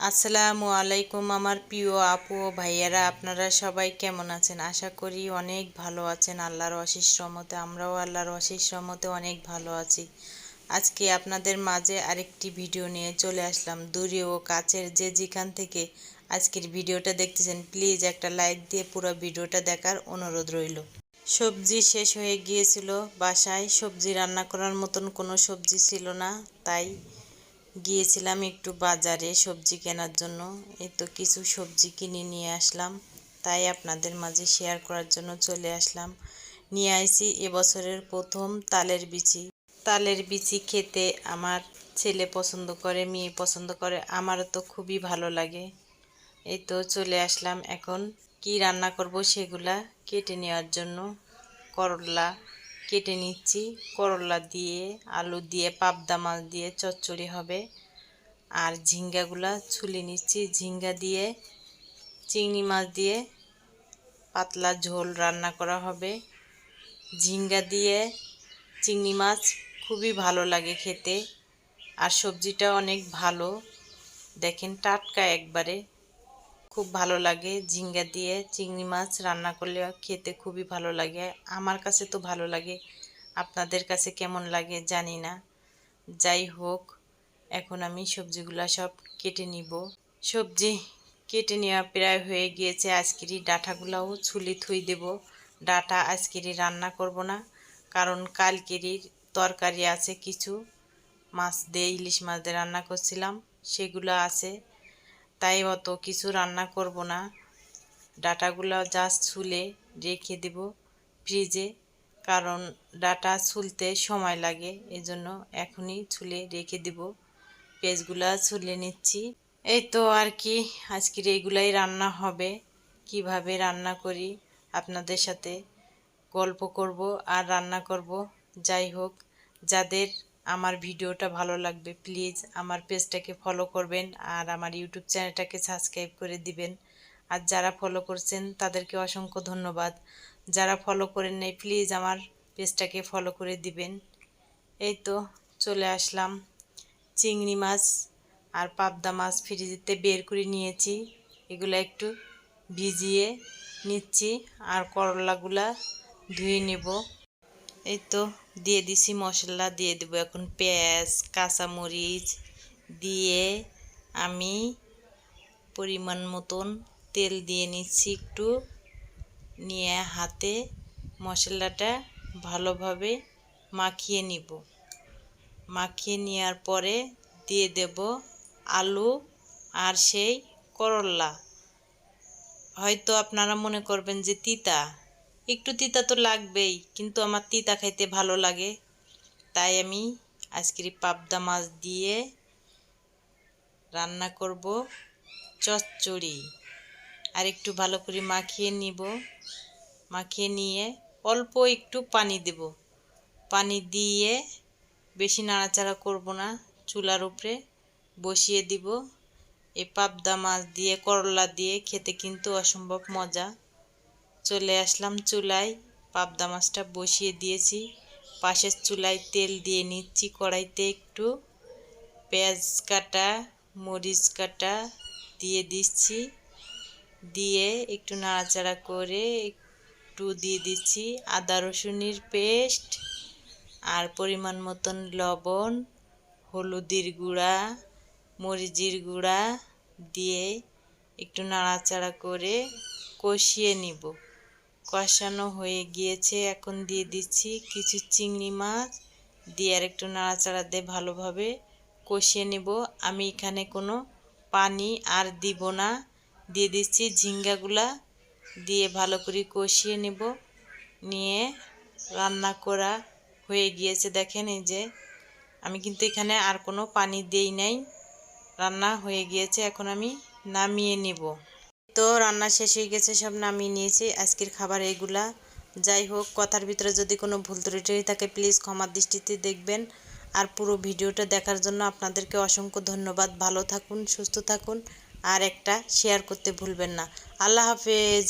আসসালামু আলাইকুম আমার প্রিয় আপু ও ভাইয়ারা, আপনারা সবাই কেমন আছেন? আশা করি অনেক ভালো আছেন। আল্লাহর অশেষ রহমতে আমরাও আল্লাহর অশেষ রহমতে অনেক ভালো আছি। আজকে আপনাদের মাঝে আরেকটি ভিডিও নিয়ে চলে আসলাম। দূরে ও কাছের যে যেখান থেকে আজকের ভিডিওটা দেখতেছেন, প্লিজ একটা লাইক দিয়ে পুরো ভিডিওটা দেখার অনুরোধ রইল। সবজি শেষ হয়ে গিয়েছিল, বাসায় সবজি রান্না করার মতন কোনো সবজি ছিল না, তাই গিয়েছিলাম একটু বাজারে সবজি কেনার জন্য। এই তো কিছু সবজি কিনে নিয়ে আসলাম, তাই আপনাদের মাঝে শেয়ার করার জন্য চলে আসলাম। নিয়ে আইছি এবছরের প্রথম তালের বিচি। তালের বিচি খেতে আমার ছেলে পছন্দ করে, মেয়ে পছন্দ করে, আমারও তো খুবই ভালো লাগে। এই তো চলে আসলাম, এখন কি রান্না করব সেগুলা কেটে নেওয়ার জন্য। করলা কেটে নিচ্ছি, করলা দিয়ে আলু দিয়ে পাবদা মাছ দিয়ে চচ্চড়ি হবে। আর ঝিঙ্গাগুলা ছুলে নিচ্ছি, ঝিঙ্গা দিয়ে চিংড়ি মাছ দিয়ে পাতলা ঝোল রান্না করা হবে। ঝিঙ্গা দিয়ে চিংড়ি মাছ খুবই ভালো লাগে খেতে, আর সবজিটা অনেক ভালো, দেখেন টাটকা একবারে, খুব ভালো লাগে। ঝিঙ্গা দিয়ে চিংড়ি মাছ রান্না করলে খেতে খুবই ভালো লাগে, আমার কাছে তো ভালো লাগে, আপনাদের কাছে কেমন লাগে জানি না। যাই হোক, এখন আমি সবজিগুলা সব কেটে নিব। সবজি কেটে নেওয়া প্রায় হয়ে গিয়েছে। আজকেরই ডাঁটাগুলাও ছুলি থুই দেব। ডাঁটা আজকেরই রান্না করব না, কারণ কালকেরই তরকারি আছে কিছু, মাছ দিয়ে ইলিশ মাছ দিয়ে রান্না করছিলাম সেগুলো আছে, তাই অত কিছু রান্না করব না। ডাঁটাগুলো জাস্ট ছুলে রেখে দেব ফ্রিজে, কারণ ডাঁটা ছুলতে সময় লাগে, এজন্য এখনই ছুলে রেখে দেব। পেঁয়াজগুলা ছুলে নিচ্ছি। এই তো আর কি, আজকের এইগুলাই রান্না হবে। কিভাবে রান্না করি আপনাদের সাথে গল্প করব আর রান্না করব। যাই হোক, যাদের আমার ভিডিওটা ভালো লাগবে প্লিজ আমার পেজটাকে ফলো করবেন আর আমার ইউটিউব চ্যানেলটাকে সাবস্ক্রাইব করে দিবেন। আর যারা ফলো করছেন তাদেরকে অসংখ্য ধন্যবাদ। যারা ফলো করেন নাই প্লিজ আমার পেজটাকে ফলো করে দিবেন। এই তো চলে আসলাম, চিংড়ি মাছ আর পাবদা মাছ ফ্রিজেতে বের করে নিয়েছি, এগুলো একটু ভিজিয়ে নিচ্ছি। আর করলাগুলা ধুয়ে নেব। এই তো দিয়ে দিছি মশলা, দিয়ে দেবো এখন পেঁয়াজ কাঁচামরিচ দিয়ে আমি পরিমাণ মতন তেল দিয়ে নিচ্ছি একটু, নিয়ে হাতে মশলাটা ভালোভাবে মাখিয়ে নিব। মাখিয়ে নেওয়ার পরে দিয়ে দেব আলু আর সেই করলা। হয়তো আপনারা মনে করবেন যে তিতা, একটু তিতা তো লাগবেই, কিন্তু আমার তিতা খাইতে ভালো লাগে, তাই আমি আজকের পাবদা মাছ দিয়ে রান্না করব চচ্চড়ি। আর একটু ভালো করে মাখিয়ে নিব, মাখিয়ে নিয়ে অল্প একটু পানি দেব। পানি দিয়ে বেশি নাড়াচাড়া করব না, চুলার উপরে বসিয়ে দিব। এই পাবদা মাছ দিয়ে করলা দিয়ে খেতে কিন্তু অসম্ভব মজা। চলে আসলাম চুলায়, পাবদা মাছটা বসিয়ে দিয়েছি, পাশের চুলায় তেল দিয়ে নিচ্ছি। কড়াইতে একটু পেঁয়াজ কাটা মরিচ কাটা দিয়ে দিচ্ছি, দিয়ে একটু নাড়াচাড়া করে একটু দিয়ে দিচ্ছি আদা রসুনের পেস্ট আর পরিমাণ মতন লবণ, হলুদের গুঁড়া, মরিচের গুঁড়া দিয়ে একটু নাড়াচাড়া করে কষিয়ে নিব। কষানো হয়ে গিয়েছে, এখন দিয়ে দিচ্ছি কিছু চিংড়ি মাছ, দিয়ে আর একটু নাড়াচাড়া দিয়ে ভালোভাবে কষিয়ে নেব। আমি এখানে কোনো পানি আর দিব না, দিয়ে দিচ্ছি ঝিঙ্গাগুলা দিয়ে ভালো করে কষিয়ে নেব। নিয়ে রান্না করা হয়ে গিয়েছে, দেখেন এই যে আমি কিন্তু এখানে আর কোনো পানি দেই নাই, রান্না হয়ে গিয়েছে, এখন আমি নামিয়ে নেব। তো রান্না শেষ হয়ে গেছে, সব নামিয়ে নিয়েছি। আজকের খাবার এইগুলা। যাই হোক, কথার ভিতরে যদি কোনো ভুল ত্রুটি থাকে প্লিজ ক্ষমার দৃষ্টিতে দেখবেন। আর পুরো ভিডিওটা দেখার জন্য আপনাদেরকে অসংখ্য ধন্যবাদ। ভালো থাকুন, সুস্থ থাকুন, আর একটা শেয়ার করতে ভুলবেন না। আল্লাহ হাফেজ।